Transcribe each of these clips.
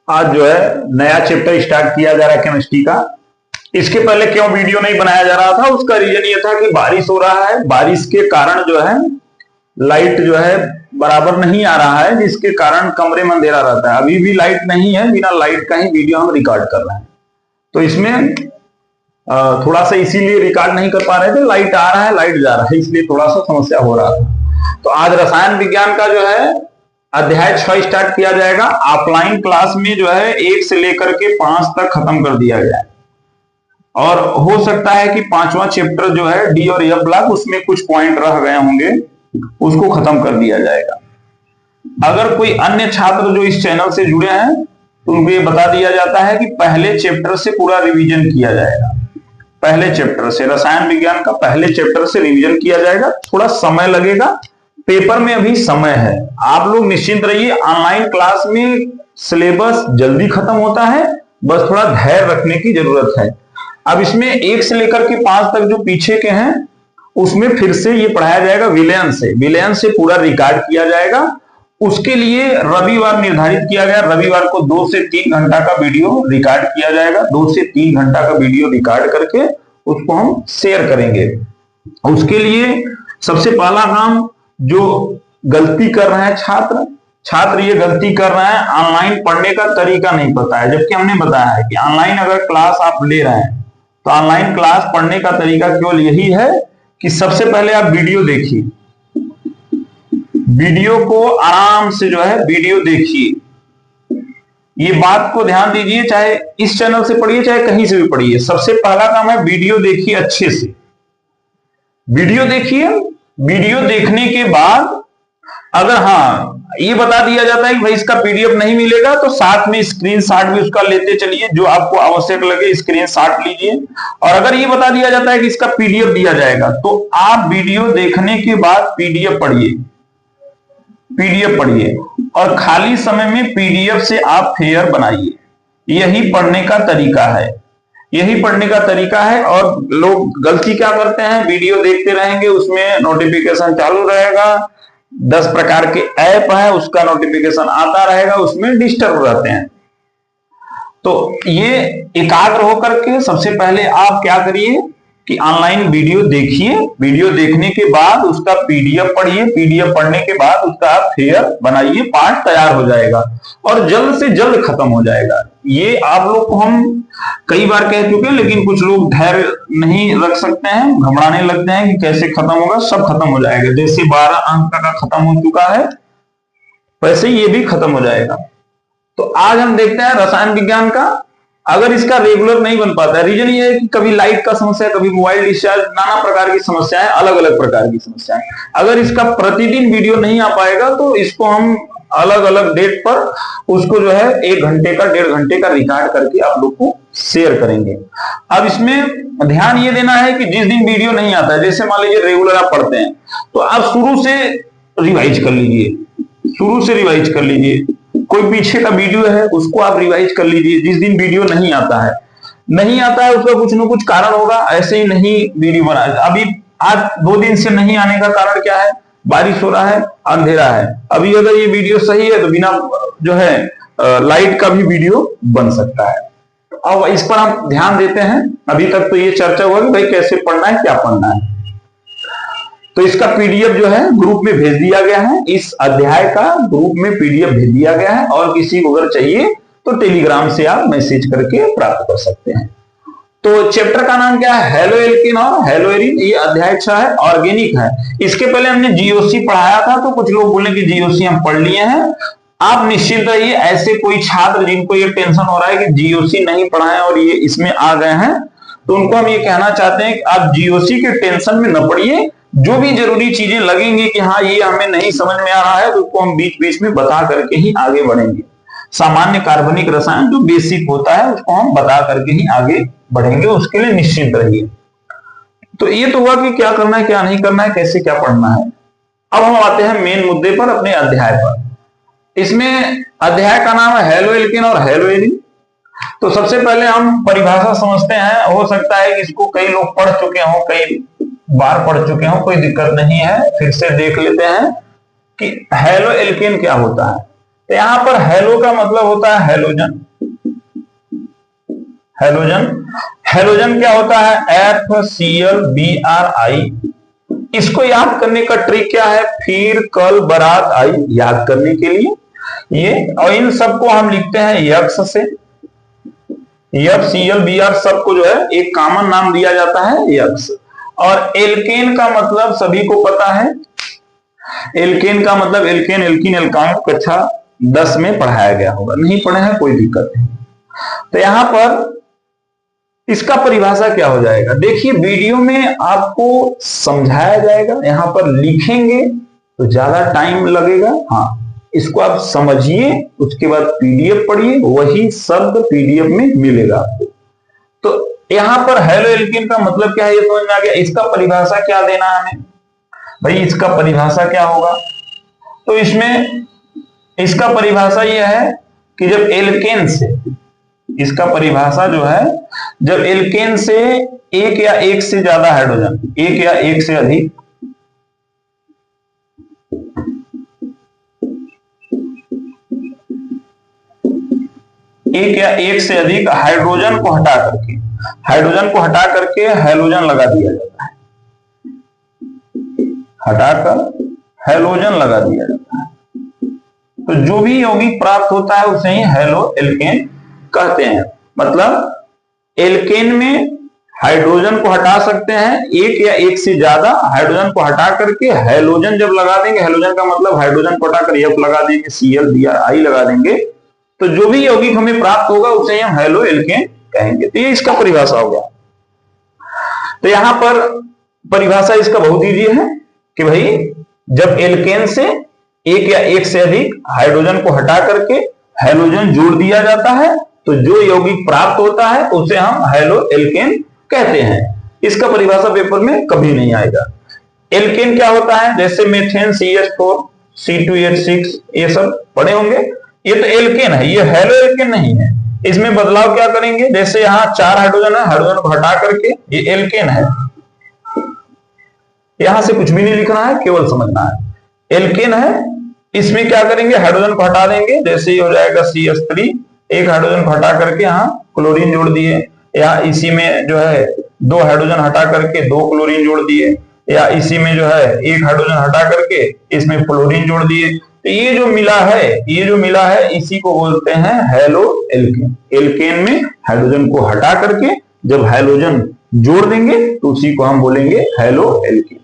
आज जो है नया चैप्टर स्टार्ट किया जा रहा है केमिस्ट्री का। इसके पहले क्यों वीडियो नहीं बनाया जा रहा था, उसका रीजन ये था कि बारिश हो रहा है, बारिश के कारण जो है लाइट जो है बराबर नहीं आ रहा है, जिसके कारण कमरे में अंधेरा रहता है। अभी भी लाइट नहीं है, बिना लाइट का ही वीडियो हम रिकॉर्ड कर रहे हैं। तो इसमें थोड़ा सा इसीलिए रिकॉर्ड नहीं कर पा रहे थे, लाइट आ रहा है लाइट जा रहा है, इसलिए थोड़ा सा समस्या हो रहा था। तो आज रसायन विज्ञान का जो है अध्याय 6 स्टार्ट किया जाएगा। ऑफलाइन क्लास में जो है 1 से लेकर के 5 तक खत्म कर दिया गया है, और हो सकता है कि 5वां चैप्टर जो है डी और एफ ब्लॉक, उसमें कुछ पॉइंट रह गए होंगे, उसको खत्म कर दिया जाएगा। अगर कोई अन्य छात्र जो इस चैनल से जुड़े हैं तो उनको ये बता दिया जाता है कि पहले चैप्टर से पूरा रिवीजन किया जाएगा। पहले चैप्टर से, रसायन विज्ञान का पहले चैप्टर से रिवीजन किया जाएगा। थोड़ा समय लगेगा, पेपर में अभी समय है, आप लोग निश्चिंत रहिए। ऑनलाइन क्लास में सिलेबस जल्दी खत्म होता है, बस थोड़ा धैर्य रखने की जरूरत है। अब इसमें 1 से लेकर के 5 तक जो पीछे के हैं उसमें फिर से ये पढ़ाया जाएगा विलयन से पूरा रिकॉर्ड किया जाएगा। उसके लिए रविवार निर्धारित किया गया, रविवार को 2 से 3 घंटा का वीडियो रिकॉर्ड किया जाएगा। 2 से 3 घंटा का वीडियो रिकॉर्ड करके उसको हम शेयर करेंगे। उसके लिए सबसे पहला काम, जो गलती कर रहे हैं छात्र ये गलती कर रहे हैं, ऑनलाइन पढ़ने का तरीका नहीं पता है। जबकि हमने बताया है कि ऑनलाइन अगर क्लास आप ले रहे हैं तो ऑनलाइन क्लास पढ़ने का तरीका केवल यही है कि सबसे पहले आप वीडियो देखिए, वीडियो को आराम से जो है वीडियो देखिए। ये बात को ध्यान दीजिए, चाहे इस चैनल से पढ़िए चाहे कहीं से भी पढ़िए, सबसे पहला काम है वीडियो देखिए अच्छे से। वीडियो देखिए, वीडियो देखने के बाद अगर हाँ ये बता दिया जाता है कि भाई इसका पीडीएफ नहीं मिलेगा तो साथ में स्क्रीनशॉट भी उसका लेते चलिए, जो आपको आवश्यक लगे स्क्रीनशॉट लीजिए। और अगर ये बता दिया जाता है कि इसका पीडीएफ दिया जाएगा तो आप वीडियो देखने के बाद पीडीएफ पढ़िए और खाली समय में पीडीएफ से आप फेयर बनाइए। यही पढ़ने का तरीका है। और लोग गलती क्या करते हैं, वीडियो देखते रहेंगे, उसमें नोटिफिकेशन चालू रहेगा, 10 प्रकार के ऐप है उसका नोटिफिकेशन आता रहेगा, उसमें डिस्टर्ब रहते हैं। तो ये एकाग्र होकर के सबसे पहले आप क्या करिए कि ऑनलाइन वीडियो देखिए, वीडियो देखने के बाद उसका पीडीएफ पढ़िए, पीडीएफ पढ़ने के बाद उसका आप फेयर बनाइए, पाठ तैयार हो जाएगा और जल्द से जल्द खत्म हो जाएगा। ये आप लोग को हम कई बार कह चुके हैं, लेकिन कुछ लोग धैर्य नहीं रख सकते हैं, घबराने लगते हैं कि कैसे खत्म होगा। सब खत्म हो जाएगा, जैसे 12 अंक का खत्म हो चुका है वैसे ये भी खत्म हो जाएगा। तो आज हम देखते हैं रसायन विज्ञान का। अगर इसका रेगुलर नहीं बन पाता है, रीजन ये है कि कभी लाइट का समस्या, कभी मोबाइल डिस्चार्ज, नाना प्रकार की समस्याएं, अलग अलग प्रकार की समस्याएं। अगर इसका प्रतिदिन वीडियो नहीं आ पाएगा तो इसको हम अलग अलग डेट पर उसको जो है 1 घंटे का 1.5 घंटे का रिकॉर्ड करके आप लोग को शेयर करेंगे। अब इसमें ध्यान ये देना है कि जिस दिन वीडियो नहीं आता है, जैसे मान लीजिए रेगुलर आप पढ़ते हैं तो आप शुरू से रिवाइज कर लीजिए, कोई पीछे का वीडियो है उसको आप रिवाइज कर लीजिए। जिस दिन वीडियो नहीं आता है उसका कुछ न कुछ कारण होगा, ऐसे ही नहीं वीडियो बना। अभी आज 2 दिन से नहीं आने का कारण क्या है, बारिश हो रहा है, अंधेरा है। अभी अगर ये वीडियो सही है तो बिना जो है लाइट का भी वीडियो बन सकता है। अब इस पर हम ध्यान देते हैं। अभी तक तो ये चर्चा हुआ कि भाई कैसे पढ़ना है, क्या पढ़ना है। तो इसका पीडीएफ जो है ग्रुप में भेज दिया गया है, इस अध्याय का ग्रुप में पीडीएफ भेज दिया गया है, और किसी को अगर चाहिए तो टेलीग्राम से आप मैसेज करके प्राप्त कर सकते हैं। तो चैप्टर का नाम क्या है, हेलो एल्केन और हेलो एरिन। ये अध्याय 6 है, ऑर्गेनिक है। इसके पहले हमने जीओसी पढ़ाया था, तो कुछ लोग बोले कि जीओसी हम पढ़ लिए हैं। आप निश्चित रहिए, ऐसे कोई छात्र जिनको ये टेंशन हो रहा है कि जीओसी नहीं पढ़ाए और ये इसमें आ गए हैं, तो उनको हम ये कहना चाहते हैं कि आप जीओसी के टेंशन में न पड़िए। जो भी जरूरी चीजें लगेंगी कि हाँ ये हमें नहीं समझ में आ रहा है, तो उसको हम बीच बीच में बता करके ही आगे बढ़ेंगे। सामान्य कार्बनिक रसायन जो बेसिक होता है उसको हम बता करके ही आगे बढ़ेंगे, उसके लिए निश्चिंत रहिए। तो ये तो हुआ कि क्या करना है क्या नहीं करना है, कैसे क्या पढ़ना है। अब हम आते हैं मेन मुद्दे पर, अपने अध्याय पर। इसमें अध्याय का नाम है हेलो एल्केन और हेलो एरिन। तो सबसे पहले हम परिभाषा समझते हैं। हो सकता है कि इसको कई लोग पढ़ चुके हों, कई बार पढ़ चुके हों, कोई दिक्कत नहीं है, फिर से देख लेते हैं कि हेलो एल्केन क्या होता है। तो यहां पर हेलो का मतलब होता है हेलोजन। हेलोजन, हेलोजन क्या होता है? FClBrI। इसको याद करने का ट्रिक क्या है? फिर कल बारात आई, याद करने के लिए ये, और इन सबको हम लिखते हैं यक्स से। FClBr सबको जो है एक कॉमन नाम दिया जाता है यक्स। और एल्केन का मतलब सभी को पता है। एल्केन का मतलब एल्केन, एल्कीन, एल्काइन कक्षा 10 में पढ़ाया गया होगा, नहीं पढ़े हैं कोई दिक्कत नहीं। तो यहां पर इसका परिभाषा क्या हो जाएगा? देखिए वीडियो में आपको समझाया जाएगा, यहां पर लिखेंगे तो ज्यादा टाइम लगेगा। हाँ, इसको आप समझिए, उसके बाद पीडीएफ पढ़िए, वही शब्द पीडीएफ में मिलेगा आपको। तो यहां पर हेलो एल्कीन का मतलब क्या है ये समझ में आ गया। इसका परिभाषा क्या देना है हमें भाई? इसका परिभाषा क्या होगा? तो इसमें इसका परिभाषा यह है कि जब एल्केन से, इसका परिभाषा जो है, जब एल्केन से एक या एक से ज्यादा हाइड्रोजन, एक या एक से अधिक, एक या एक से अधिक हाइड्रोजन को हटा करके, हाइड्रोजन को हटा करके हैलोजन लगा दिया जाता है। हटाकर हैलोजन लगा दिया जाता है, तो जो भी यौगिक प्राप्त होता है उसे ही हेलो एल्केन कहते हैं। मतलब एल्केन में हाइड्रोजन को हटा सकते हैं, एक या एक से ज्यादा हाइड्रोजन को हटा करके हैलोजन जब लगा देंगे, हैलोजन का मतलब हाइड्रोजन को हटाकर F लगा देंगे, ClBrI लगा देंगे, तो जो भी यौगिक हमें प्राप्त होगा उसे हम हेलो एल्केन कहेंगे। तो ये इसका परिभाषा होगा। तो यहां पर परिभाषा इसका बहुत ईजी है कि भाई जब एल्केन से एक या एक से अधिक हाइड्रोजन को हटा करके हैलोजन जोड़ दिया जाता है, तो जो यौगिक प्राप्त होता है उसे हम हेलो एल्केन कहते हैं। इसका परिभाषा पेपर में कभी नहीं आएगा। एल्केन क्या होता है? जैसे मेथेन CH4, C2H6, ये सब पढ़े होंगे। ये तो एल्केन है, ये हेलो एल्केन नहीं है। इसमें बदलाव क्या करेंगे? जैसे यहाँ 4 हाइड्रोजन है, हाइड्रोजन को हटा करके ये एल्केन है। यहां से कुछ भी नहीं लिखना है, केवल समझना है एल्केन है। इसमें क्या करेंगे? हाइड्रोजन को हटा देंगे, जैसे ही हो जाएगा CH3, एक हाइड्रोजन को हटा करके यहाँ क्लोरीन जोड़ दिए, या इसी में जो है 2 हाइड्रोजन हटा करके 2 क्लोरीन जोड़ दिए, या इसी में जो है 1 हाइड्रोजन हटा करके इसमें फ्लोरीन जोड़ दिए। तो ये जो मिला है इसी को बोलते हैं हेलो एल्केन। एल्केन में हाइड्रोजन को हटा करके जब हाइड्रोजन जोड़ देंगे तो उसी को हम बोलेंगे हेलो एल्केन।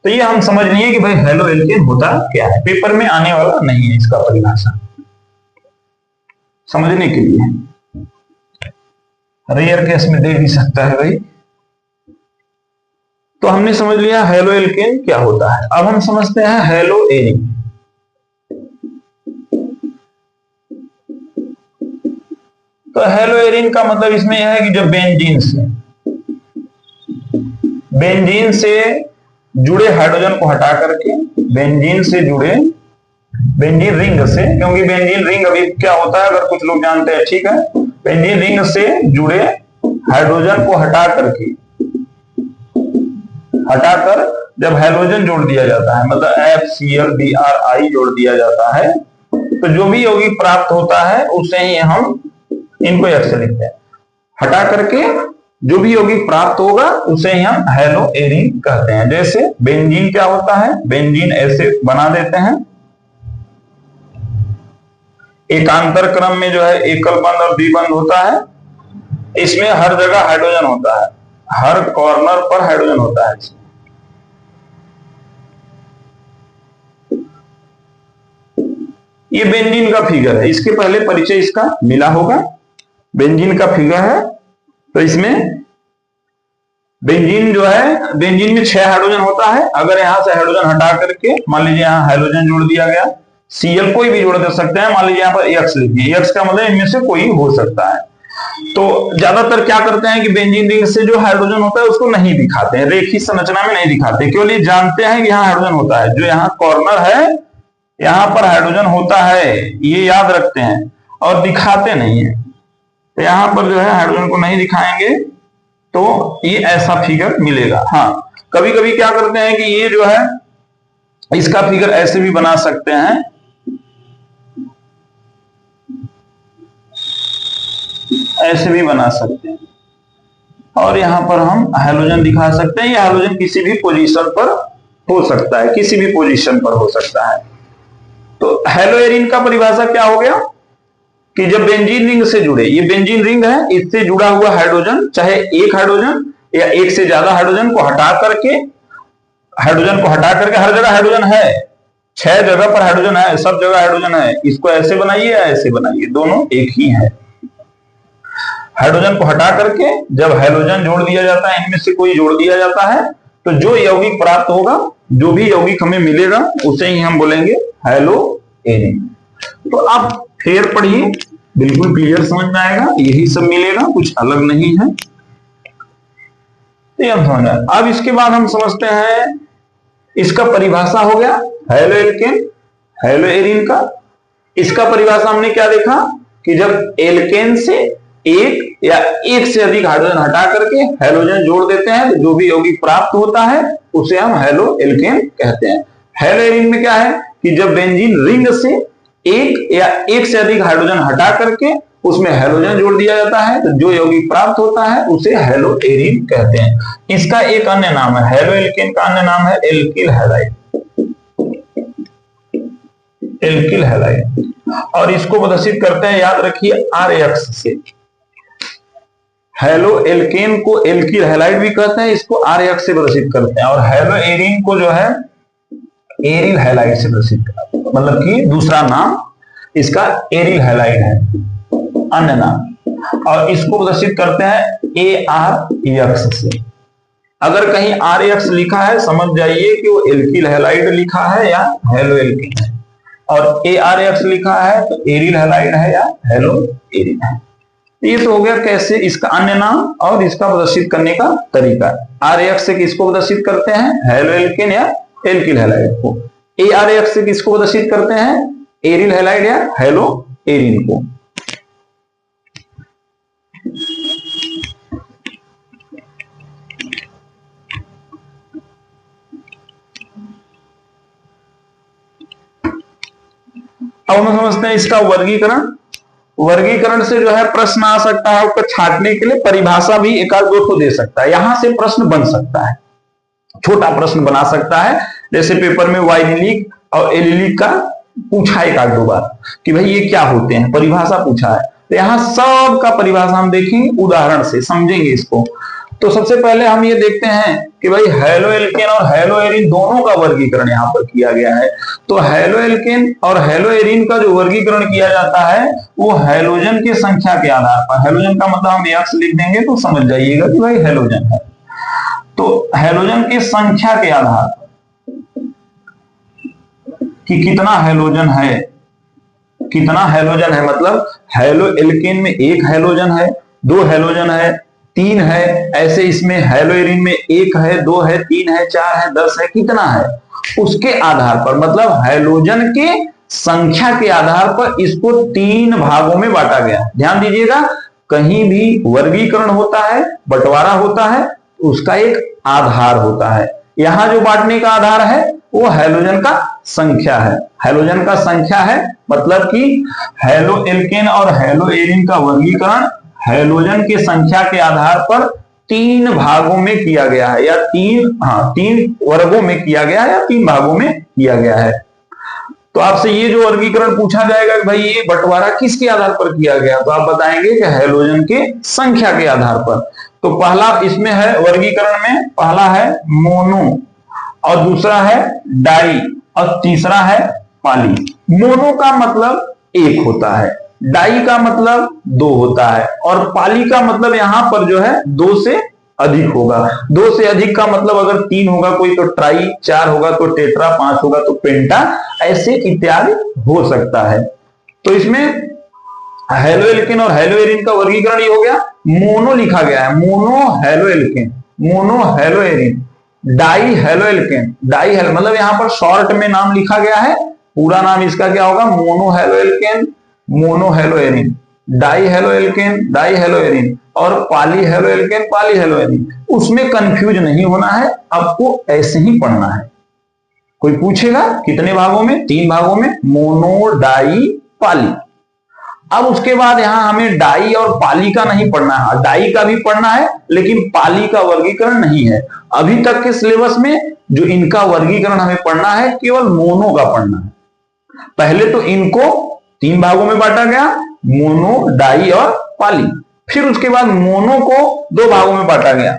तो ये हम समझ लिए कि भाई हेलो एल्केन होता क्या है। पेपर में आने वाला नहीं है इसका परिभाषा, समझने के लिए। रेयर केस में दे भी सकता है भाई। तो हमने समझ लिया हेलो एल्केन क्या होता है। अब हम समझते हैं हेलो एरिन। तो हेलो एरिन का मतलब इसमें यह है कि जब बेंजीन से जुड़े हाइड्रोजन को हटा करके, बेंजीन रिंग से, क्योंकि बेंजीन रिंग अभी क्या होता है अगर कुछ लोग जानते हैं, ठीक है। बेंजीन रिंग से जुड़े हाइड्रोजन को हटाकर जब हाइड्रोजन जोड़ दिया जाता है, मतलब FClBrI जोड़ दिया जाता है, तो जो भी यौगिक प्राप्त होता है उसे ही हम इनको यक्स लिखते हैं। हटा करके जो भी यौगिक प्राप्त होगा उसे ही हम हेलो एरिन कहते हैं। जैसे बेंजीन क्या होता है? बेंजीन ऐसे बना देते हैं, एकांतर क्रम में जो है एकल बंध और द्विबंध होता है। इसमें हर जगह हाइड्रोजन होता है, हर कॉर्नर पर हाइड्रोजन होता है। ये बेंजीन का फिगर है, इसके पहले परिचय इसका मिला होगा। बेंजीन का फिगर है, तो इसमें बेंजीन जो है, बेंजीन में 6 हाइड्रोजन होता है। अगर यहां से हाइड्रोजन हटा करके मान लीजिए यहां हाइड्रोजन जोड़ दिया गया, Cl कोई भी जोड़ दे सकते हैं, मान लीजिए यहां पर X लिखिए, X का मतलब इनमें से कोई हो सकता है। तो ज्यादातर क्या करते हैं कि बेंजीन रिंग से जो हाइड्रोजन होता है उसको नहीं दिखाते हैं, रेखीय संरचना में नहीं दिखाते, केवल ये जानते हैं कि यहाँ हाइड्रोजन होता है, जो यहाँ कॉर्नर है यहाँ पर हाइड्रोजन होता है, ये याद रखते हैं और दिखाते नहीं है। तो यहां पर जो है हाइड्रोजन को नहीं दिखाएंगे तो ये ऐसा फिगर मिलेगा। हाँ, कभी कभी क्या करते हैं कि ये जो है इसका फिगर ऐसे भी बना सकते हैं, ऐसे भी बना सकते हैं, और यहां पर हम हैलोजन दिखा सकते हैं। यह हैलोजन किसी भी पोजीशन पर हो सकता है, किसी भी पोजीशन पर हो सकता है। तो हैलोएरिन का परिभाषा क्या हो गया कि जब बेंजीन रिंग से जुड़े, ये बेंजीन रिंग है, इससे जुड़ा हुआ हाइड्रोजन, चाहे एक हाइड्रोजन या एक से ज्यादा हाइड्रोजन को हटा करके हर जगह हाइड्रोजन है, 6 जगह पर हाइड्रोजन है, सब जगह हाइड्रोजन है, इसको ऐसे बनाइए या ऐसे बनाइए, दोनों एक ही है। हाइड्रोजन को हटा करके जब हैलोजन जोड़ दिया जाता है, इनमें से कोई जोड़ दिया जाता है, तो जो यौगिक प्राप्त होगा, जो भी यौगिक हमें मिलेगा, उसे ही हम बोलेंगे हैलोएरिन। तो आप फिर पढ़िए, बिल्कुल क्लियर समझ में आएगा, यही सब मिलेगा, कुछ अलग नहीं है। तो हम समझ आए। अब इसके बाद हम समझते हैं, इसका परिभाषा हो गया हैलोएल्केन, हैलोएरिन का। इसका परिभाषा हमने क्या देखा कि जब एल्केन से एक या एक से अधिक हाइड्रोजन हटा करके हैलोजन जोड़ देते हैं, तो जो भी यौगिक प्राप्त होता है उसे हम हैलोएल्केन कहते हैं। हैलोएरिन में क्या है कि जब बेंजीन रिंग से एक या एक से अधिक हाइड्रोजन हटा करके उसमें हैलोजन जोड़ दिया जाता है, तो जो यौगिक प्राप्त होता है उसे हैलोएरिन कहते हैं। इसका एक अन्य नाम है, हैलोएल्केन का अन्य नाम है एल्किल हैलाइड, एल्किल हैलाइड। और इसको प्रदर्शित करते हैं, याद रखिए, RX से। हैलोएल्केन को एल्किल हैलाइड भी कहते हैं, इसको RX से प्रदर्शित करते हैं, और हैलोएरिन को जो है एरिल हैलाइड से प्रदर्शित करते हैं, मतलब कि दूसरा नाम इसका एरिल हैलाइड है, अन्य नाम। और इसको प्रदर्शित करते हैं ARX से। अगर कहीं RX लिखा है, समझ जाइए कि वो एल्किल हैलाइड लिखा है या हैलोएल्केन है, और ARX लिखा है तो एरिल हैलाइड है या हैलोएरिन है। ये तो हो गया कैसे इसका अन्य नाम और इसका प्रदर्शित करने का तरीका। RX से किसको प्रदर्शित करते हैं, हैलोएल्केन या एल्किल हैलाइड को। ARX से किसको प्रदर्शित करते हैं, एरिल हैलाइड या हैलोएरिन को। अब हम समझते हैं इसका वर्गीकरण। वर्गीकरण से जो है प्रश्न आ सकता है, उसको छांटने के लिए परिभाषा भी एक आध दो दे सकता है, यहां से प्रश्न बन सकता है, छोटा प्रश्न बना सकता है। जैसे पेपर में वाइनिलिक और एलिलिक का पूछा एक आध दो बार कि भाई ये क्या होते हैं, परिभाषा पूछा है, तो यहाँ सब का परिभाषा हम देखेंगे, उदाहरण से समझेंगे इसको। तो सबसे पहले हम ये देखते हैं कि भाई हैलोएल्केन और हैलोएरिन दोनों का वर्गीकरण यहाँ पर किया गया है। तो हैलोएल्केन और हैलोएरिन का जो वर्गीकरण किया जाता है वो हैलोजन की संख्या के आधार पर, हैलोजन का मतलब हम X लिख देंगे तो समझ जाइएगा कि भाई हैलोजन है। तो हैलोजन की संख्या के आधार पर कि कितना हैलोजन है, कितना हैलोजन है, मतलब हैलोएल्केन में एक हैलोजन है, दो हैलोजन है, तीन है, ऐसे इसमें हैलोएरिन में एक है, दो है, तीन है, चार है, 10 है, कितना है उसके आधार पर, मतलब हैलोजन के संख्या के आधार पर इसको 3 भागों में बांटा गया। ध्यान दीजिएगा, कहीं भी वर्गीकरण होता है, बंटवारा होता है, उसका एक आधार होता है। यहां जो बांटने का आधार है वो हैलोजन का संख्या है, हैलोजन का संख्या है, मतलब कि हैलोएल्केन और हैलोएरिन का वर्गीकरण हैलोजन की संख्या के आधार पर 3 भागों में किया गया है, या 3 वर्गों में किया गया है, या 3 भागों में किया गया है। तो आपसे ये जो वर्गीकरण पूछा जाएगा कि भाई ये बंटवारा किसके आधार पर किया गया, तो आप बताएंगे कि हैलोजन के संख्या के आधार पर। तो पहला इसमें है वर्गीकरण में, पहला है मोनो, और दूसरा है डाई, और तीसरा है पाली। मोनो का मतलब एक होता है, डाई का मतलब 2 होता है, और पाली का मतलब यहां पर जो है 2 से अधिक होगा। 2 से अधिक का मतलब अगर 3 होगा कोई तो ट्राई, 4 होगा तो टेट्रा, 5 होगा तो पेंटा, ऐसे इत्यादि हो सकता है। तो इसमें हैलोएल्केन और हैलोएरिन का वर्गीकरण ये हो गया, मोनो लिखा गया है, mono haloalkane, mono haloarene, di haloalkane, di halo मतलब यहां पर शॉर्ट में नाम लिखा गया है, पूरा नाम इसका क्या होगा, mono haloalkane, mono haloarene, di haloalkane, di haloarene, और पाली हैलोएल्केन, पाली हैलोएरिन। उसमें कंफ्यूज नहीं होना है, आपको ऐसे ही पढ़ना है। कोई पूछेगा कितने भागों में, 3 भागों में, मोनो, डाई, पाली। अब उसके बाद यहां हमें डाई और पाली का नहीं पढ़ना है, डाई का भी पढ़ना है लेकिन पाली का वर्गीकरण नहीं है। अभी तक के सिलेबस में जो इनका वर्गीकरण हमें पढ़ना है केवल मोनो का पढ़ना है। पहले तो इनको 3 भागों में बांटा गया, मोनो, डाई और पाली। फिर उसके बाद मोनो को 2 भागों में बांटा गया,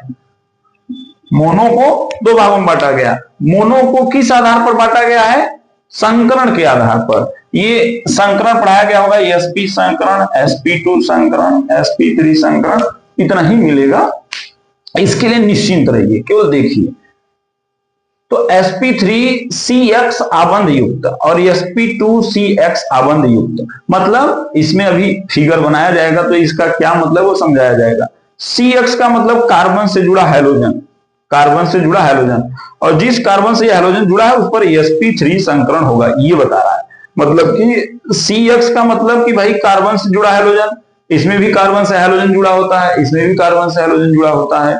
मोनो को 2 भागों में बांटा गया। मोनो को किस आधार पर बांटा गया है? संकरण के आधार पर। ये संकरण पढ़ाया गया होगा, sp संकरण, sp2 संकरण, sp3 संकरण, इतना ही मिलेगा। इसके लिए निश्चिंत रहिए, केवल देखिए। तो sp3cx आबंध युक्त और sp2cx आबंध युक्त, मतलब इसमें अभी फिगर बनाया जाएगा तो इसका क्या मतलब वो समझाया जाएगा। cx का मतलब कार्बन से जुड़ा हैलोजन, कार्बन से जुड़ा हैलोजन, और जिस कार्बन से हैलोजन जुड़ा है उस पर sp3 संकरण होगा, ये बता रहा है। मतलब कि cx का मतलब कि भाई कार्बन से जुड़ा हैलोजन, इसमें भी कार्बन से हैलोजन जुड़ा होता है, इसमें भी कार्बन से हैलोजन जुड़ा होता है,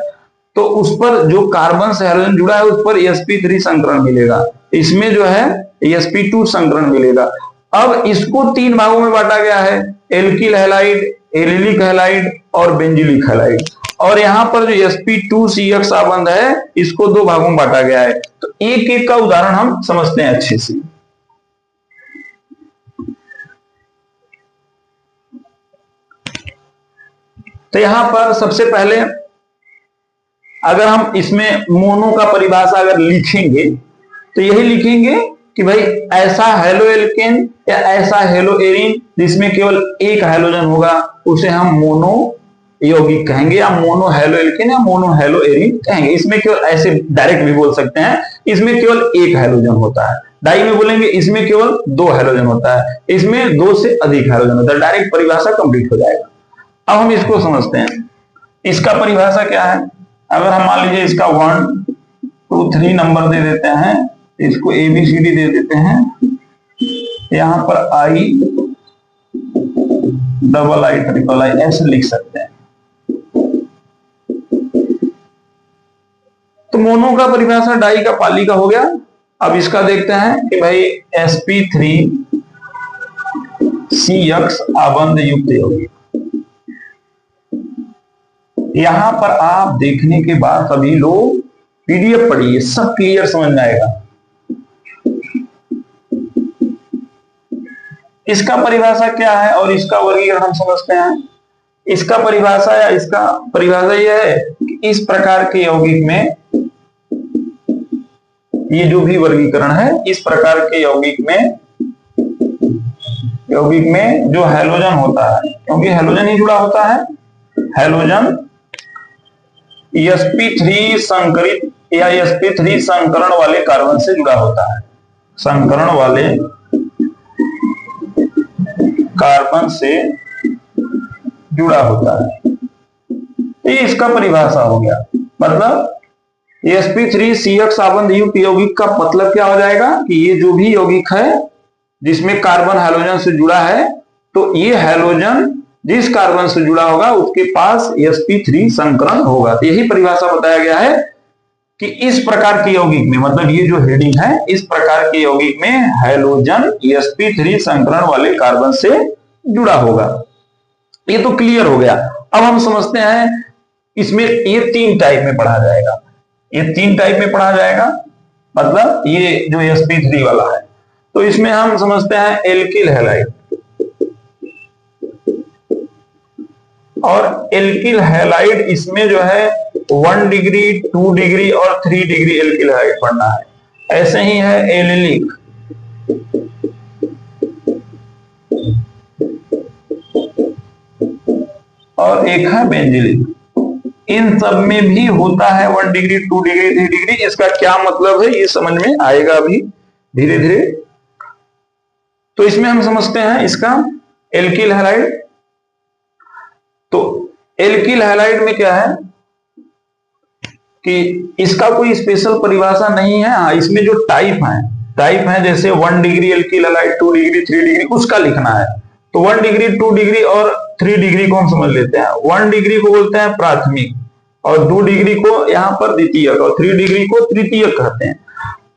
तो उस पर जो कार्बन से हैलोजन जुड़ा है उस पर sp3 संकरण मिलेगा, इसमें जो है sp2 संकरण मिलेगा। अब इसको 3 भागों में बांटा गया है, एल्किल हैलाइड, एलिलिक हैलाइड और बेंजिलिक हैलाइड। और यहां पर जो sp2cx आबंध है इसको 2 भागों में बांटा गया है। तो एक एक का उदाहरण हम समझते हैं अच्छे से। तो यहां पर सबसे पहले अगर हम इसमें मोनो का परिभाषा अगर लिखेंगे तो यही लिखेंगे कि भाई ऐसा हेलो एल्केन या ऐसा हेलो एरिन जिसमें केवल एक हैलोजन होगा उसे हम मोनो यौगिक कहेंगे, या मोनो हेलो एल्केन या मोनो हेलो एरिन कहेंगे। इसमें केवल ऐसे डायरेक्ट भी बोल सकते हैं, इसमें केवल एक हैलोजन होता है। डाई में बोलेंगे इसमें केवल 2 हैलोजन होता है, इसमें 2 से अधिक हैलोजन होता है। डायरेक्ट परिभाषा कंप्लीट हो जाएगा। अब हम इसको समझते हैं, इसका परिभाषा क्या है। अगर हम मान लीजिए इसका 1 2 3 नंबर दे देते हैं, इसको ABCD दे देते हैं, यहां पर I double I triple I ऐसे लिख सकते हैं। तो मोनो का परिभाषा डाई का पाली का हो गया। अब इसका देखते हैं कि भाई sp3cx आबंध युक्त यौगिक। यहां पर आप देखने के बाद सभी लोग PDF पढ़िए, सब क्लियर समझ में आएगा। इसका परिभाषा क्या है और इसका वर्गीकरण हम समझते हैं। इसका परिभाषा या इसका परिभाषा यह है कि इस प्रकार के यौगिक में, ये जो भी वर्गीकरण है, इस प्रकार के यौगिक में जो हैलोजन होता है, क्योंकि हैलोजन ही जुड़ा होता है, हैलोजन sp3 संकरित या sp3 संकरण वाले कार्बन से जुड़ा होता है, संकरण वाले कार्बन से जुड़ा होता है। ये इसका परिभाषा हो गया। मतलब sp3cx आबंध युक्त यौगिक का मतलब क्या हो जाएगा कि ये जो भी यौगिक है जिसमें कार्बन हैलोजन से जुड़ा है, तो ये हैलोजन जिस कार्बन से जुड़ा होगा उसके पास sp3 संकरण होगा। तो यही परिभाषा बताया गया है कि इस प्रकार के यौगिक में, मतलब ये जो हेडिंग है, इस प्रकार के यौगिक में हैलोजन sp3 संकरण वाले कार्बन से जुड़ा होगा। ये तो क्लियर हो गया। अब हम समझते हैं इसमें ये 3 टाइप में पढ़ा जाएगा, ये 3 टाइप में पढ़ा जाएगा। मतलब ये जो sp3 वाला है, तो इसमें हम समझते हैं एल्किल हैलाइड, और एल्किल हैलाइड इसमें जो है 1 डिग्री 2 डिग्री और 3 डिग्री एल्किल हैलाइड पढ़ना है। ऐसे ही है एलिलिक, और एक है बेंजिलिक। इन सब में भी होता है 1 डिग्री 2 डिग्री 3 डिग्री। इसका क्या मतलब है ये समझ में आएगा अभी धीरे धीरे। तो इसमें हम समझते हैं इसका एल्किल हैलाइड। तो एल्किल हैलाइड में क्या है कि इसका कोई स्पेशल परिभाषा नहीं है। हाँ, इसमें जो टाइप है जैसे 1 degree alkyl halide, 2 degree 3 degree, उसका लिखना है। तो 1 डिग्री 2 डिग्री और 3 डिग्री को हम समझ लेते हैं। 1 डिग्री को बोलते हैं प्राथमिक, और 2 डिग्री को यहाँ पर द्वितीयक, और 3 डिग्री को तृतीयक कहते हैं।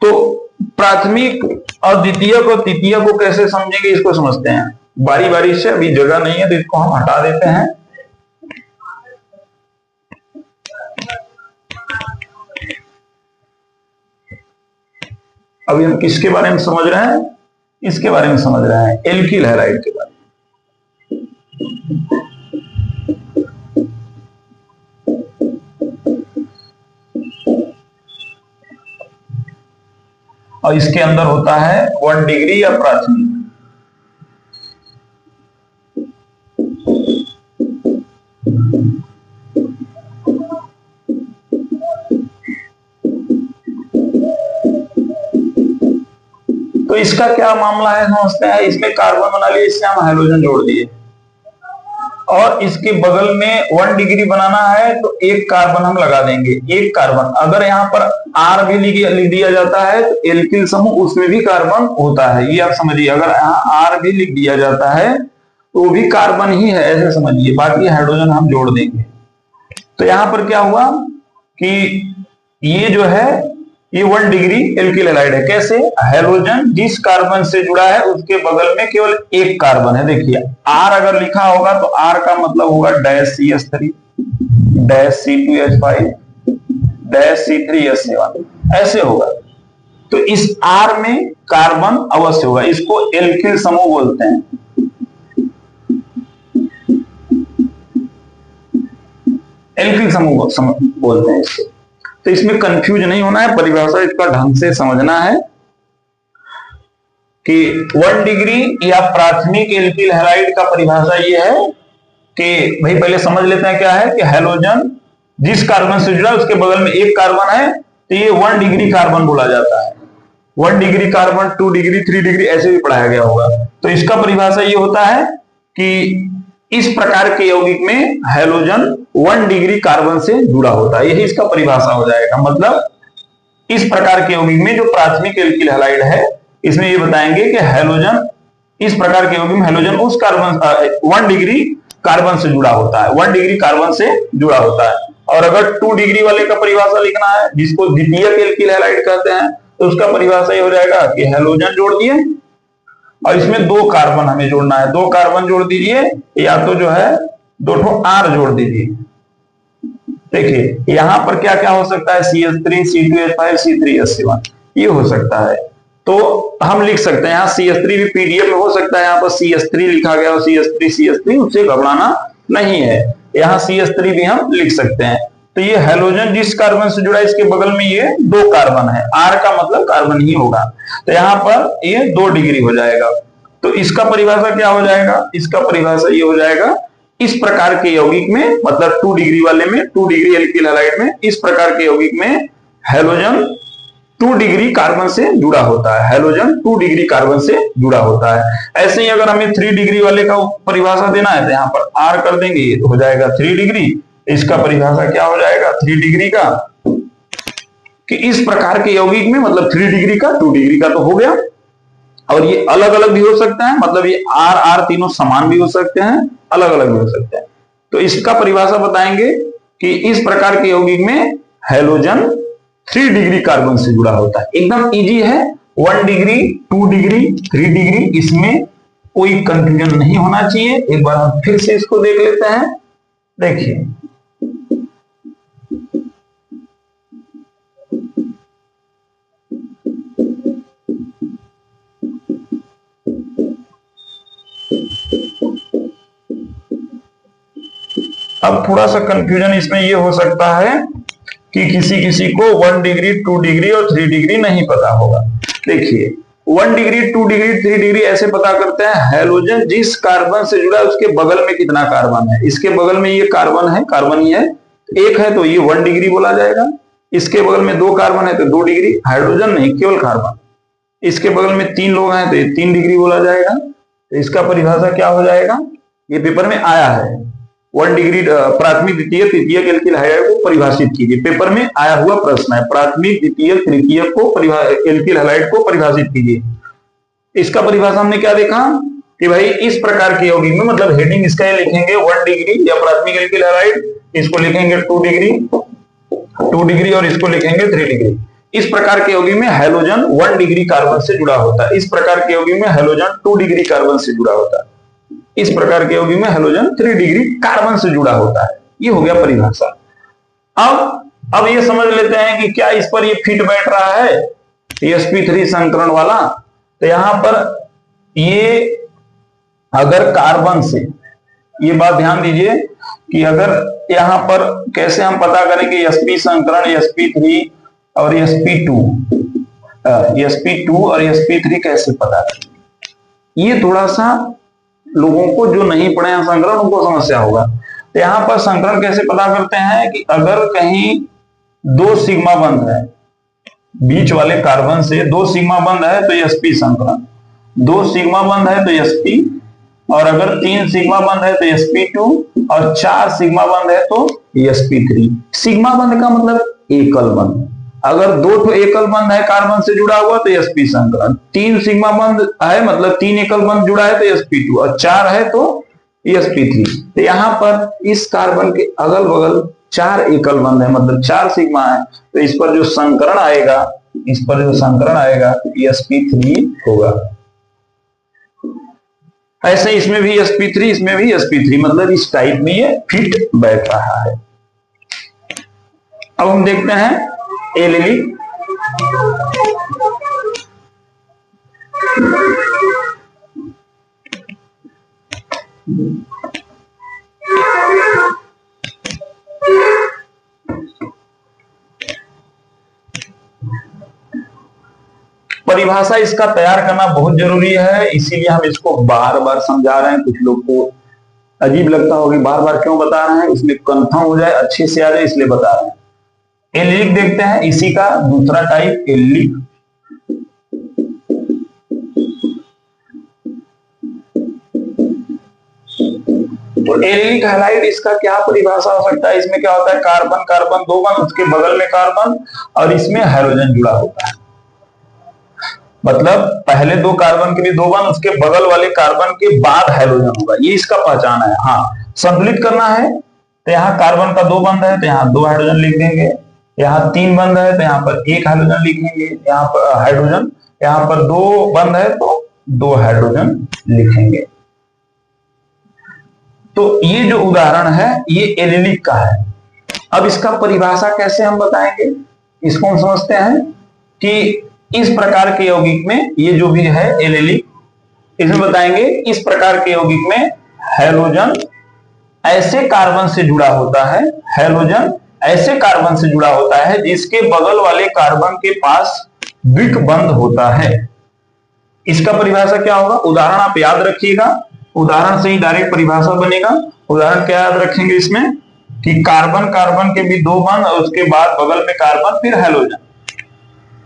तो प्राथमिक और द्वितीयक और तृतीयक को कैसे समझेंगे इसको समझते हैं। बारी बारी से, अभी जगह नहीं है तो इसको हम हटा देते हैं। अभी हम किसके बारे में समझ रहे हैं? इसके बारे में समझ रहे हैं, एल्किल हैलाइड के बारे में। और इसके अंदर होता है 1 डिग्री या प्राथमिक। तो इसका क्या मामला है समझते हैं। इसमें कार्बन बना लिए, इससे हम हाइड्रोजन जोड़ दिए, और इसके बगल में 1 डिग्री बनाना है तो एक कार्बन हम लगा देंगे। एक कार्बन, अगर यहाँ पर R भी लिख दिया जाता है तो एल्किल समूह उसमें भी कार्बन होता है, ये आप समझिए। अगर यहाँ R भी लिख दिया जाता है तो वो भी कार्बन ही है, ऐसे समझिए। बाकी हाइड्रोजन हम जोड़ देंगे। तो यहाँ पर क्या हुआ कि ये जो है ये 1 डिग्री एल्किल हैलाइड है। कैसे? हैलोजन जिस कार्बन से जुड़ा है उसके बगल में केवल एक कार्बन है। देखिए R अगर लिखा होगा तो R का मतलब होगा dash CH3, dash C2H5, dash C3H7, ऐसे होगा। तो इस R में कार्बन अवश्य होगा, इसको एल्किल समूह बोलते हैं। एल्किल समूह बोलते हैं इसको। तो इसमें कंफ्यूज नहीं होना है, परिभाषा इसका ढंग से समझना है कि 1 डिग्री या प्राथमिक एल्किल हैलाइड का परिभाषा ये है कि भाई पहले समझ लेते हैं क्या है कि हैलोजन जिस कार्बन से जुड़ा उसके बगल में एक कार्बन है तो ये 1 डिग्री कार्बन बोला जाता है। 1 डिग्री कार्बन, 2 डिग्री, 3 डिग्री ऐसे भी पढ़ाया गया होगा। तो इसका परिभाषा ये होता है कि इस प्रकार के यौगिक में हैलोजन 1 डिग्री कार्बन से जुड़ा होता है, यही इसका परिभाषा हो जाएगा। मतलब इस प्रकार के यौगिक में जो प्राथमिक एल्किल हैलाइड है इसमें ये बताएंगे कि हैलोजन, इस प्रकार के यौगिक में हैलोजन उस कार्बन 1 डिग्री कार्बन से जुड़ा होता है, 1 डिग्री कार्बन से जुड़ा होता है। और अगर 2 डिग्री वाले का परिभाषा लिखना है जिसको द्वितीयक एल्किल हैलाइड कहते हैं तो उसका परिभाषा ये हो जाएगा कि हैलोजन जोड़ दिए और इसमें 2 कार्बन हमें जोड़ना है, 2 कार्बन जोड़ दीजिए, या तो जो है 2 R जोड़ दीजिए। देखिए यहां पर क्या क्या हो सकता है, CH3, C2H5, C3H7 ये हो सकता है। तो हम लिख सकते हैं यहाँ CH3 भी PDF में हो सकता है, यहाँ पर CH3 लिखा गया हो, CH3, उससे घबराना नहीं है, यहाँ CH3 भी हम लिख सकते हैं। तो ये हैलोजन जिस कार्बन से जुड़ा है इसके बगल में ये 2 कार्बन है, R का मतलब कार्बन ही होगा, तो यहाँ पर ये 2 डिग्री हो जाएगा। तो इसका परिभाषा क्या हो जाएगा, इसका परिभाषा ये हो जाएगा इस प्रकार के यौगिक में, मतलब 2 डिग्री वाले में, 2 डिग्री एल्किल हैलाइड में, इस प्रकार के यौगिक में हैलोजन 2 डिग्री कार्बन से जुड़ा होता है, हैलोजन 2 डिग्री कार्बन से जुड़ा होता है। ऐसे ही अगर हमें 3 डिग्री वाले का परिभाषा देना है तो यहाँ पर R कर देंगे, ये हो जाएगा 3 डिग्री। इसका परिभाषा क्या हो जाएगा 3 डिग्री का, कि इस प्रकार के यौगिक में, मतलब 3 डिग्री का, 2 डिग्री का तो हो गया, और ये अलग अलग भी हो सकता है, मतलब ये R तीनों समान भी हो सकते हैं, अलग अलग भी हो सकते हैं। तो इसका परिभाषा बताएंगे कि इस प्रकार के यौगिक में हैलोजन 3 डिग्री कार्बन से जुड़ा होता है। एकदम इजी है, 1 डिग्री, 2 डिग्री, 3 डिग्री, इसमें कोई कंफ्यूजन नहीं होना चाहिए। एक बार हम फिर से इसको देख लेते हैं। देखिए अब थोड़ा सा कंफ्यूजन इसमें ये हो सकता है कि किसी को 1 डिग्री, 2 डिग्री और 3 डिग्री नहीं पता होगा। देखिए 1 डिग्री, 2 डिग्री, 3 डिग्री ऐसे पता करते हैं, हैलोजन जिस कार्बन से जुड़ा है उसके बगल में कितना कार्बन है। इसके बगल में ये कार्बन है, कार्बन ही है, एक है तो ये 1 डिग्री बोला जाएगा। इसके बगल में 2 कार्बन है तो 2 डिग्री, हाइड्रोजन नहीं केवल कार्बन। इसके बगल में 3 लोग हैं तो ये 3 डिग्री बोला जाएगा। तो इसका परिभाषा क्या हो जाएगा, ये पेपर में आया है, 1 डिग्री प्राथमिक, द्वितीय, तृतीयक एल्किल हैलाइड को परिभाषित कीजिए। पेपर में आया हुआ प्रश्न है, प्राथमिक, द्वितीयक, तृतीयक को एल्किल हैलाइड को परिभाषित कीजिए। इसका परिभाषा हमने क्या देखा कि भाई इस प्रकार के यौगिक में, मतलब हेडिंग इसका ये लिखेंगे 1 डिग्री या प्राथमिक एल्किल हैलाइड, इसको लिखेंगे 2 डिग्री और इसको लिखेंगे 3 डिग्री। इस प्रकार के यौगिक में हैलोजन 1 डिग्री कार्बन से जुड़ा होता है, इस प्रकार के यौगिक में हैलोजन 2 डिग्री कार्बन से जुड़ा होता है। इस प्रकार के यौगिक में हैलोजन 3 डिग्री कार्बन से जुड़ा होता है। ये हो गया परिभाषा। अब ये समझ लेते हैं कि क्या इस पर ये फिट बैठ रहा है sp3 संकरण वाला। तो यहां पर ये अगर कार्बन से, ये बात ध्यान दीजिए कि अगर यहां पर कैसे हम पता करें कि sp संकरण sp3 और sp2 और sp3 कैसे पता करें, ये थोड़ा सा लोगों को जो नहीं पढ़े हैं संकरण उनको समस्या होगा। तो यहां पर संकरण कैसे पता करते हैं कि अगर कहीं 2 सिग्मा बंध है, बीच वाले कार्बन से 2 सिग्मा बंध है तो sp संकरण, 2 सिग्मा बंध है तो sp, और अगर 3 सिग्मा बंध है तो sp2 और 4 सिग्मा बंध है तो sp3। सिग्मा बंध का मतलब एकल बंध। अगर 2 एकल बंध है कार्बन से जुड़ा हुआ तो sp संकरण, 3 सिग्मा बंध है मतलब 3 एकल बंध जुड़ा है तो sp2 और 4 है तो sp3। तो यहां पर इस कार्बन के अगल बगल 4 एकल बंध है मतलब 4 सिग्मा है, तो इस पर जो संकरण आएगा, sp3 होगा। ऐसे इसमें भी sp3, इसमें भी sp3, मतलब इस टाइप में ये फिट बैठ रहा है। अब हम देखते हैं एलिलिक। परिभाषा इसका तैयार करना बहुत जरूरी है, इसीलिए हम इसको बार बार समझा रहे हैं। कुछ लोग को अजीब लगता होगा बार बार क्यों बता रहे हैं, इसलिए कंफर्म हो जाए, अच्छे से आ जाए, इसलिए बता रहे हैं। एलिलिक देखते हैं, इसी का दूसरा टाइप एलिलिक। तो एलिलिक हैलाइड, इसका क्या परिभाषा हो सकता है। इसमें क्या होता है, कार्बन कार्बन 2 बंध, उसके बगल में कार्बन और इसमें हाइड्रोजन जुड़ा होता है। मतलब पहले 2 कार्बन के भी 2 बंध, उसके बगल वाले कार्बन के बाद हाइड्रोजन होगा, ये इसका पहचान है। हाँ, संतुलित करना है तो यहाँ कार्बन का 2 बंध है तो यहाँ 2 हाइड्रोजन लिख देंगे, यहाँ 3 बंध है तो यहाँ पर 1 हाइड्रोजन लिखेंगे, यहाँ पर हाइड्रोजन, यहाँ पर 2 बंध है तो 2 हाइड्रोजन लिखेंगे। तो ये जो उदाहरण है ये एलिलिक का है। अब इसका परिभाषा कैसे हम बताएंगे, इसको हम समझते हैं कि इस प्रकार के यौगिक में, ये जो भी है एलिलिक, इसमें बताएंगे इस प्रकार के यौगिक में हैलोजन ऐसे कार्बन से जुड़ा होता है, हैलोजन ऐसे कार्बन से जुड़ा होता है जिसके बगल वाले कार्बन के पास द्विक बंध होता है। इसका परिभाषा क्या होगा, उदाहरण आप याद रखिएगा, उदाहरण से ही डायरेक्ट परिभाषा बनेगा। उदाहरण क्या याद रखेंगे इसमें कि कार्बन कार्बन के भी 2 बंध और उसके बाद बगल में कार्बन फिर हैलोजन।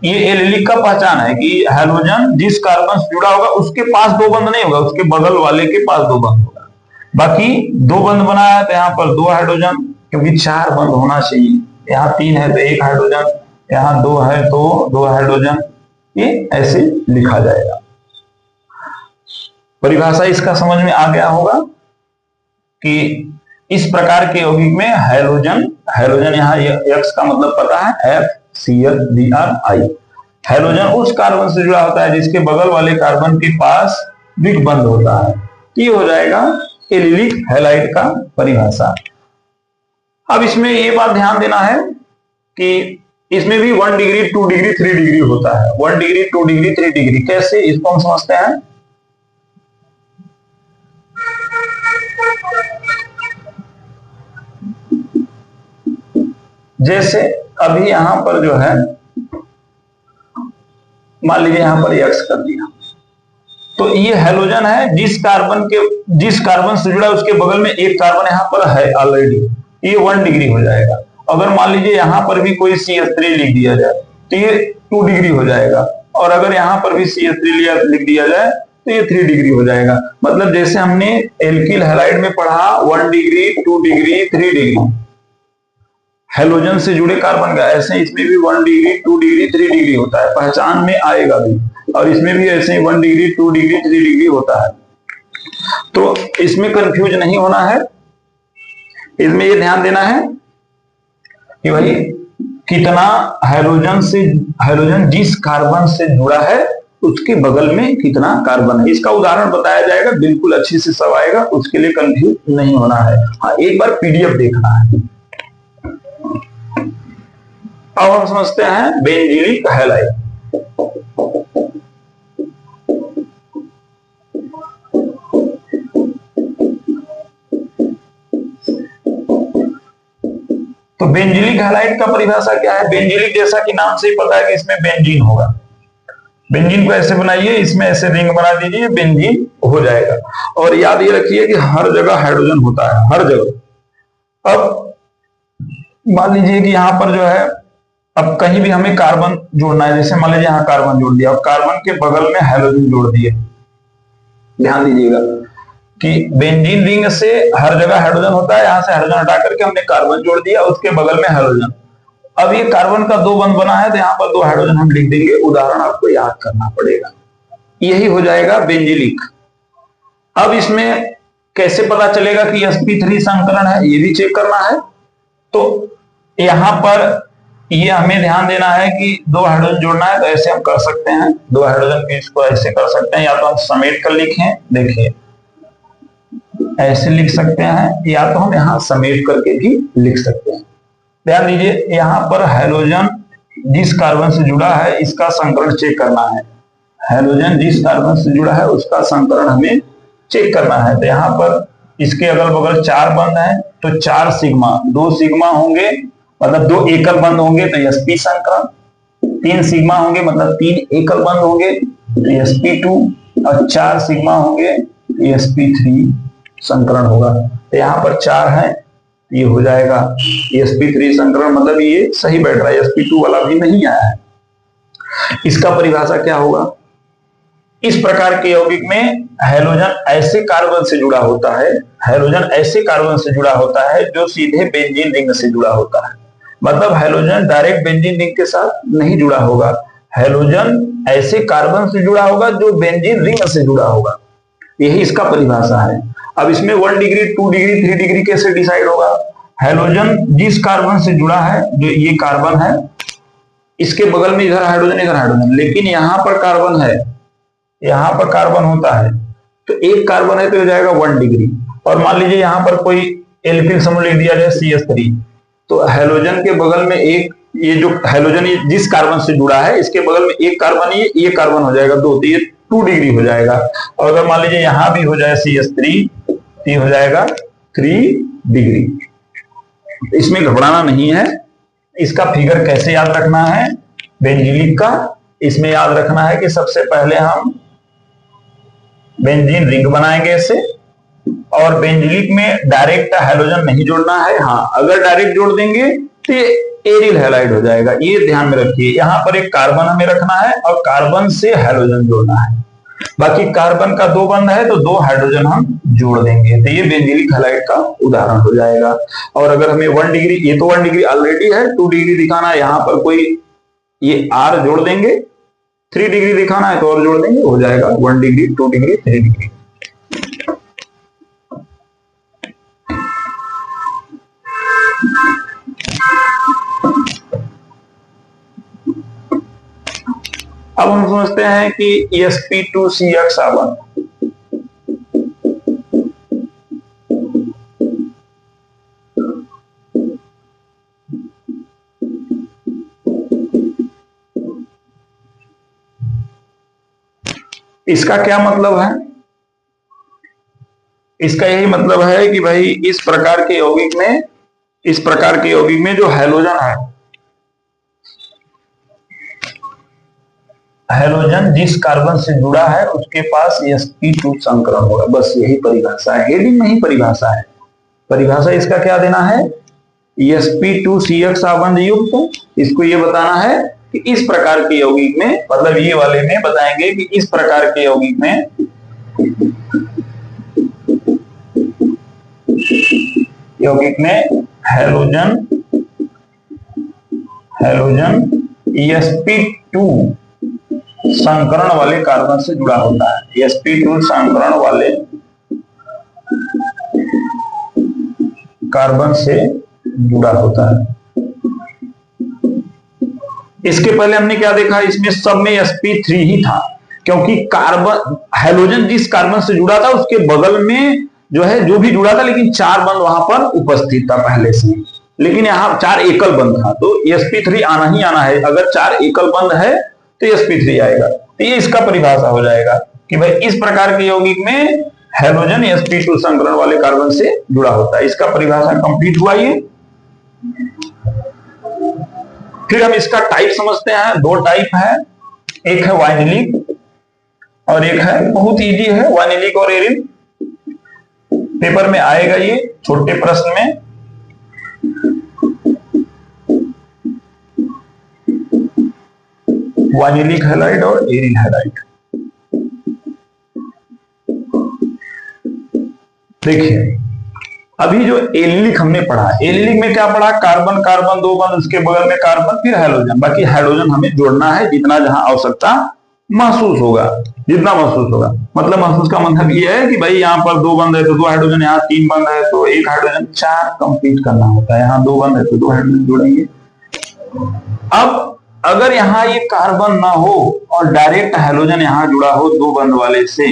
ये एलिलिक का पहचान है कि हैलोजन जिस कार्बन से जुड़ा होगा उसके पास 2 बंध नहीं होगा, उसके बगल वाले के पास 2 बंध होगा। बाकी 2 बंध बनाया है तो यहाँ पर 2 हाइड्रोजन, क्योंकि 4 बंध होना चाहिए, यहाँ 3 है तो 1 हाइड्रोजन, यहाँ 2 है तो 2 हाइड्रोजन, ये ऐसे लिखा जाएगा। परिभाषा इसका समझ में आ गया होगा कि इस प्रकार के यौगिक में हैलोजन, हैलोजन यहाँ X का मतलब पता है, FCl हैलोजन उस कार्बन से जुड़ा होता है जिसके बगल वाले कार्बन के पास द्विक बंध होता है। ये हो जाएगा एलिलिक हैलाइड का परिभाषा। अब इसमें ये बात ध्यान देना है कि इसमें भी 1 डिग्री 2 डिग्री 3 डिग्री होता है, 1 डिग्री 2 डिग्री 3 डिग्री। कैसे, इसको हम समझते हैं। जैसे अभी यहां पर जो है, मान लीजिए यहां पर X कर दिया, तो ये हैलोजन है जिस कार्बन से जुड़ा है उसके बगल में एक कार्बन यहां पर है ऑलरेडी, ये 1 डिग्री हो जाएगा। अगर मान लीजिए यहां पर भी कोई CH3 लिख दिया जाए तो ये 2 डिग्री हो जाएगा, और अगर यहां पर भी CH3 लिख दिया जाए तो ये 3 डिग्री हो जाएगा। मतलब जैसे हमने एल्किल हैलाइड में पढ़ा 1 डिग्री 2 डिग्री 3 डिग्री हैलोजन से जुड़े कार्बन का, ऐसे इसमें भी 1 डिग्री 2 डिग्री 3 डिग्री होता है, पहचान में आएगा भी। और इसमें भी ऐसे ही 1 डिग्री 2 डिग्री 3 डिग्री होता है। तो इसमें कंफ्यूज नहीं होना है, इसमें ये ध्यान देना है कि भाई कितना हैलोजन जिस कार्बन से जुड़ा है उसके बगल में कितना कार्बन है। इसका उदाहरण बताया जाएगा, बिल्कुल अच्छी से सब आएगा, उसके लिए कंफ्यूज नहीं होना है। हाँ, एक बार पीडीएफ देखना है। अब हम समझते हैं बेंजीलिक हैलाइड। तो बेंजीलिक हैलाइड का परिभाषा क्या है? बेंजीलिक जैसा कि नाम से ही पता है कि इसमें बेंजीन होगा। बेंजीन को ऐसे बनाइए, इसमें ऐसे रिंग बना दीजिए, बेंजीन हो जाएगा। और याद ये रखिए कि हर जगह हाइड्रोजन होता है, हर जगह। अब मान लीजिए कि यहां पर जो है, अब कहीं भी हमें कार्बन जोड़ना है, जैसे मान लीजिए यहां कार्बन जोड़ दिया, अब कार्बन के बगल में हाइड्रोजन जोड़ दिए। ध्यान दीजिएगा कि बेंजीन रिंग से हर जगह हाइड्रोजन होता है, यहां से हाइड्रोजन हटा करके हमने कार्बन जोड़ दिया, उसके बगल में हाइड्रोजन। अब ये कार्बन का 2 बंध बना है, तो यहाँ पर 2 हाइड्रोजन हम लिख देंगे। उदाहरण आपको याद करना पड़ेगा, यही हो जाएगा बेंजीलिक। अब इसमें कैसे पता चलेगा कि sp3 संकरण है, ये भी चेक करना है। तो यहां पर ये हमें ध्यान देना है कि 2 हाइड्रोजन जोड़ना है, तो ऐसे हम कर सकते हैं। 2 हाइड्रोजन की इसको ऐसे कर सकते हैं, या तो हम समेट कर लिखें, देखिए ऐसे लिख सकते हैं, या तो हम यहां समेट करके भी लिख सकते हैं। ध्यान दीजिए, यहां पर हाइड्रोजन जिस कार्बन से जुड़ा है इसका संकरण चेक करना है। हाइड्रोजन जिस कार्बन से जुड़ा है उसका संकरण हमें चेक करना है। तो यहाँ पर इसके अगल बगल 4 बंध हैं, तो 4 सिग्मा, 2 सिग्मा होंगे मतलब 2 एकल बंध होंगे तो sp संकरण, 3 सिग्मा होंगे मतलब 3 एकल बंध होंगे तो sp2, और 4 सिग्मा होंगे तो sp3 संकरण होगा। तो यहाँ पर 4 है, ये हो जाएगा sp3 संकरण, मतलब ये सही बैठ रहा है, sp2 वाला भी नहीं आया है। इसका परिभाषा क्या होगा? इस प्रकार के यौगिक में हाइड्रोजन ऐसे कार्बन से जुड़ा होता है, हाइड्रोजन ऐसे कार्बन से जुड़ा होता है जो सीधे बेंजीन रिंग से जुड़ा होता है। मतलब हाइड्रोजन डायरेक्ट बेंजीन रिंग के साथ नहीं जुड़ा होगा, हाइड्रोजन ऐसे कार्बन से जुड़ा होगा जो बेंजीन रिंग से जुड़ा होगा, यही इसका परिभाषा है। अब इसमें 1 डिग्री, 2 डिग्री, 3 डिग्री कैसे डिसाइड होगा? हाइड्रोजन जिस कार्बन से जुड़ा है, जो ये कार्बन है, इसके बगल में इधर हाइड्रोजन इधर हाइड्रोजन, लेकिन यहां पर कार्बन है, यहां पर कार्बन होता है, तो एक कार्बन है तो हो जाएगा 1 डिग्री। और मान लीजिए यहां पर कोई एल्किल समूह लिख दिया जाए CH3, तो हाइड्रोजन के बगल में एक, ये जो हाइड्रोजन जिस कार्बन से जुड़ा है इसके बगल में एक कार्बन, ये कार्बन हो जाएगा 2, तो ये 2 डिग्री हो जाएगा। और अगर मान लीजिए यहां भी हो जाए CH3, तो ये हो जाएगा 3 डिग्री। इसमें घबराना नहीं है। इसका फिगर कैसे याद रखना है बेंजीलिक का? इसमें याद रखना है कि सबसे पहले हम बेंजीन रिंग बनाएंगे ऐसे, और बेंजीलिक में डायरेक्ट हाइड्रोजन नहीं जोड़ना है। हाँ, अगर डायरेक्ट जोड़ देंगे तो ये एरिल हैलाइड हो जाएगा, ये ध्यान में रखिए। यहां पर एक कार्बन हमें रखना है और कार्बन से हाइड्रोजन जोड़ना है। बाकी कार्बन का 2 बंध है तो 2 हाइड्रोजन हम जोड़ देंगे, तो ये बेंजीलिक हैलाइड का उदाहरण हो जाएगा। और अगर हमें 1 डिग्री, ये तो 1 डिग्री ऑलरेडी है, 2 डिग्री दिखाना है, यहां पर कोई ये R जोड़ देंगे, 3 डिग्री दिखाना है तो और जोड़ देंगे, हो जाएगा 1 डिग्री, 2 डिग्री, 3 डिग्री। अब हम समझते हैं कि sp2CH7 इसका क्या मतलब है? इसका यही मतलब है कि भाई इस प्रकार के यौगिक में जो हाइड्रोजन है, हाइड्रोजन जिस कार्बन से जुड़ा है उसके पास sp2 संकरण होगा। बस यही परिभाषा है, हेडिंग में ही परिभाषा है। परिभाषा इसका क्या देना है? sp2CH7 युक्त, इसको ये बताना है कि इस प्रकार के यौगिक में, मतलब ये वाले में बताएंगे कि इस प्रकार के यौगिक में हाइड्रोजन sp2 संकरण वाले कार्बन से जुड़ा होता है। sp2 संकरण वाले कार्बन से जुड़ा होता है। इसके पहले हमने क्या देखा? इसमें सब में sp3 ही था, क्योंकि कार्बन हाइड्रोजन जिस कार्बन से जुड़ा था उसके बगल में जो है जो भी जुड़ा था, लेकिन 4 बंध वहां पर उपस्थित था पहले से, लेकिन यहाँ 4 एकल बंध था, तो sp3 आना ही आना है। अगर 4 एकल बंध है तो sp3 आएगा। तो ये इसका परिभाषा हो जाएगा कि भाई इस प्रकार के यौगिक में हाइड्रोजन sp2 संकरण वाले कार्बन से जुड़ा होता है। इसका परिभाषा कंप्लीट हुआ ये। फिर हम इसका टाइप समझते हैं। 2 टाइप है, एक है वाइनिलिक और एक है, बहुत इजी है, वाइनिलिक और एरिन। पेपर में आएगा ये छोटे प्रश्न में। वाइनिलिक हैलाइड और एरिन हैलाइड। देखिए अभी जो एलिलिक हमने पढ़ा, एलिलिक में क्या पढ़ा, कार्बन कार्बन 2 बंध, उसके बगल में कार्बन, फिर हाइड्रोजन। बाकी हाइड्रोजन हमें जोड़ना है जितना जहां आवश्यकता महसूस होगा, जितना महसूस होगा। मतलब महसूस का मतलब ये है कि भाई यहाँ पर 2 बंध है तो 2 हाइड्रोजन, यहाँ 3 बंध है तो 1 हाइड्रोजन, 4 कंप्लीट करना होता है। यहाँ 2 बंध है तो 2 हाइड्रोजन जोड़ेंगे। अब अगर यहाँ ये कार्बन ना हो और डायरेक्ट हाइड्रोजन यहाँ जुड़ा हो 2 बंध वाले से,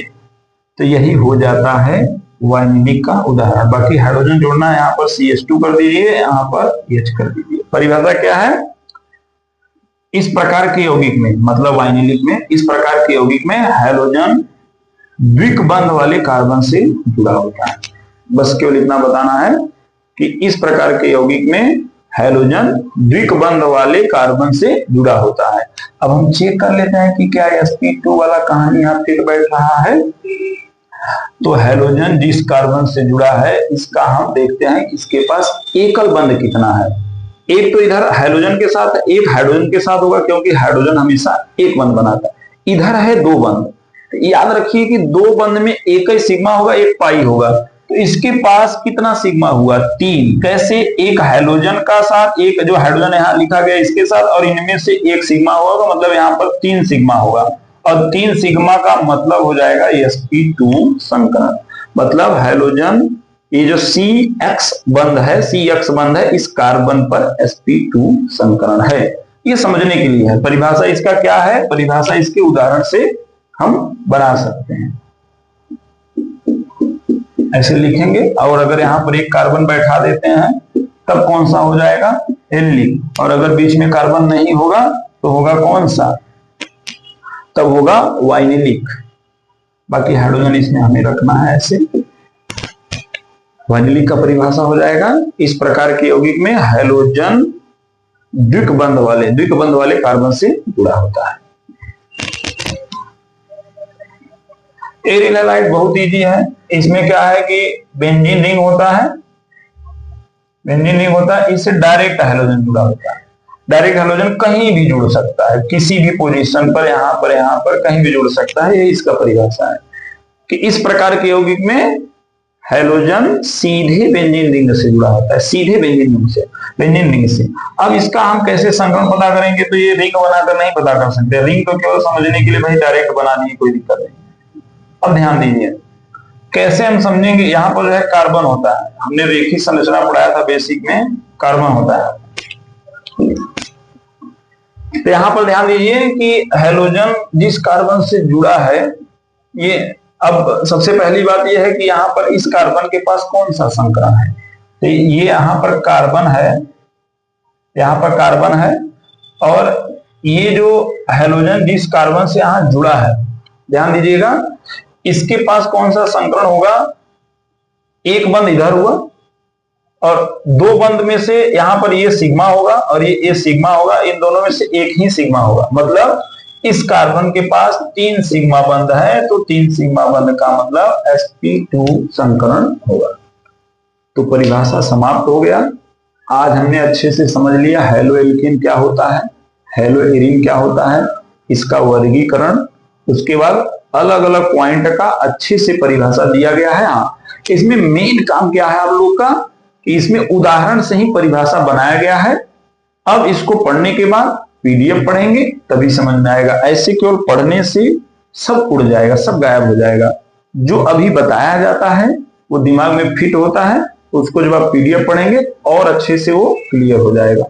तो यही हो जाता है वाइनिलिक का उदाहरण। बाकी हाइड्रोजन जोड़ना है, यहाँ पर CH2 कर दीजिए, यहाँ पर H कर दीजिए। परिभाषा क्या है, इस प्रकार के यौगिक में, मतलब वाइनिलिक में, इस प्रकार के यौगिक में हाइड्रोजन द्विबंध वाले कार्बन से जुड़ा होता है। बस केवल इतना बताना है कि इस प्रकार के यौगिक में हाइड्रोजन द्विबंध वाले कार्बन से जुड़ा होता है। अब हम चेक कर लेते हैं कि क्या sp2 वाला कहानी यहाँ फिट बैठ रहा है। तो हाइड्रोजन जिस कार्बन से जुड़ा है इसका हम देखते हैं इसके पास एकल बंध कितना है। एक तो इधर हाइड्रोजन के साथ, एक हाइड्रोजन के साथ होगा क्योंकि हाइड्रोजन हमेशा एक बंध बनाता है। इधर है 2 बंध, तो याद रखिए कि 2 बंध में एक ही सिग्मा होगा, एक पाई होगा। तो इसके पास कितना सिग्मा हुआ, 3। कैसे, एक हाइड्रोजन का साथ, एक जो हाइड्रोजन यहाँ लिखा गया इसके साथ, और इनमें से एक सिग्मा होगा, मतलब यहाँ पर 3 सिग्मा होगा। और 3 सिग्मा का मतलब हो जाएगा sp2 संकरण। मतलब हाइड्रोजन ये जो CX बंध है इस कार्बन पर sp2 संकरण है। ये समझने के लिए है। परिभाषा इसका क्या है, परिभाषा इसके उदाहरण से हम बना सकते हैं। ऐसे लिखेंगे, और अगर यहाँ पर एक कार्बन बैठा देते हैं तब कौन सा हो जाएगा, एलिलिक। और अगर बीच में कार्बन नहीं होगा तो होगा कौन सा, तब होगा वाइनिलिक। बाकी हाइड्रोजन इसमें हमें रखना है ऐसे। वाइनिलिक का परिभाषा हो जाएगा, इस प्रकार के यौगिक में हाइड्रोजन द्विबंध वाले कार्बन से जुड़ा होता है। एरिन हैलाइड बहुत इजी है। इसमें क्या है कि बेंजीन रिंग होता है, बेंजीन रिंग होता है, इससे डायरेक्ट हाइड्रोजन जुड़ा होता है। डायरेक्ट हाइड्रोजन कहीं भी जुड़ सकता है, किसी भी पोजीशन पर, यहाँ पर कहीं भी जुड़ सकता है। ये इसका परिभाषा है कि इस प्रकार के यौगिक में हाइड्रोजन सीधे बेंजीन रिंग से जुड़ा होता है, सीधे बेंजीन रिंग से। अब इसका हम कैसे संकरण पता करेंगे, तो ये रिंग बनाकर नहीं पता कर सकते। रिंग तो केवल समझने के लिए भाई डायरेक्ट बना दिए, कोई दिक्कत नहीं। अब ध्यान दीजिए कैसे हम समझेंगे। यहाँ पर जो है कार्बन होता है, हमने रेखीय संरचना पढ़ाया था बेसिक में, कार्बन होता है। तो यहाँ पर ध्यान दीजिए कि हाइड्रोजन जिस कार्बन से जुड़ा है, ये अब सबसे पहली बात यह है कि यहाँ पर इस कार्बन के पास कौन सा संकरण है। तो ये यहाँ पर कार्बन है, यहाँ पर कार्बन है, और ये जो हाइड्रोजन जिस कार्बन से यहाँ जुड़ा है, ध्यान दीजिएगा, इसके पास कौन सा संकरण होगा, एक बंध इधर हुआ और 2 बंध में से यहाँ पर ये सिग्मा होगा और ये सिग्मा होगा, इन दोनों में से एक ही सिग्मा होगा। मतलब इस कार्बन के पास 3 सिग्मा बंध है, तो 3 सिग्मा बंध का मतलब sp2 संकरण होगा। तो परिभाषा समाप्त हो गया। आज हमने अच्छे से समझ लिया हैलो एल्केन क्या होता है, हैलो एरिन क्या होता है, इसका वर्गीकरण, उसके बाद अलग अलग पॉइंट का अच्छे से परिभाषा दिया गया है। हाँ, इसमें मेन काम क्या है आप लोग का कि इसमें उदाहरण से ही परिभाषा बनाया गया है। अब इसको पढ़ने के बाद PDF पढ़ेंगे तभी समझ में आएगा। ऐसे केवल पढ़ने से सब उड़ जाएगा, सब गायब हो जाएगा। जो अभी बताया जाता है वो दिमाग में फिट होता है, उसको जब आप PDF पढ़ेंगे और अच्छे से वो क्लियर हो जाएगा।